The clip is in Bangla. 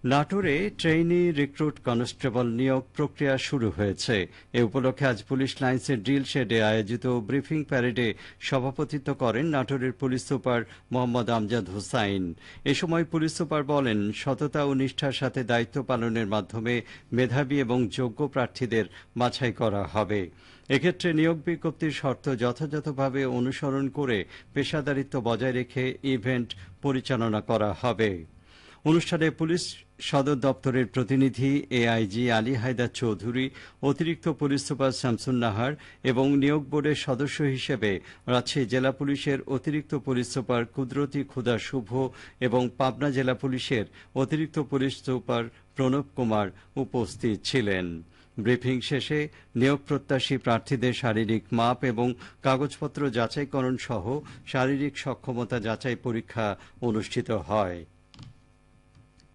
নাটোরে ট্রেইনি রিক্রুট কনস্টেবল নিয়োগ প্রক্রিয়া শুরু হয়েছে। এ উপলক্ষে আজ পুলিশ লাইন্সের ড্রিল শেডে আয়োজিত ব্রিফিং প্যারেডে সভাপতিত্ব করেন নাটোরের পুলিশ সুপার মোহাম্মদ আমজাদ হোসাইন। এ সময় পুলিশ সুপার বলেন, সততা ও নিষ্ঠার সাথে দায়িত্ব পালনের মাধ্যমে মেধাবী এবং যোগ্য প্রার্থীদের বাছাই করা হবে। এক্ষেত্রে নিয়োগ বিজ্ঞপ্তির শর্ত যথাযথভাবে অনুসরণ করে পেশাদারিত্ব বজায় রেখে ইভেন্ট পরিচালনা করা হবে। অনুষ্ঠানে পুলিশ সদর দপ্তরের প্রতিনিধি এআইজি আলী হায়দার চৌধুরী, অতিরিক্ত পুলিশ সুপার শামসুন নাহার এবং নিয়োগ বোর্ডের সদস্য হিসেবে রাজশাহী জেলা পুলিশের অতিরিক্ত পুলিশ সুপার কুদরতি খুদা শুভ এবং পাবনা জেলা পুলিশের অতিরিক্ত পুলিশ সুপার প্রণব কুমার উপস্থিত ছিলেন। ব্রিফিং শেষে নিয়োগ প্রত্যাশী প্রার্থীদের শারীরিক মাপ এবং কাগজপত্র যাচাইকরণ সহ শারীরিক সক্ষমতা যাচাই পরীক্ষা অনুষ্ঠিত হয়।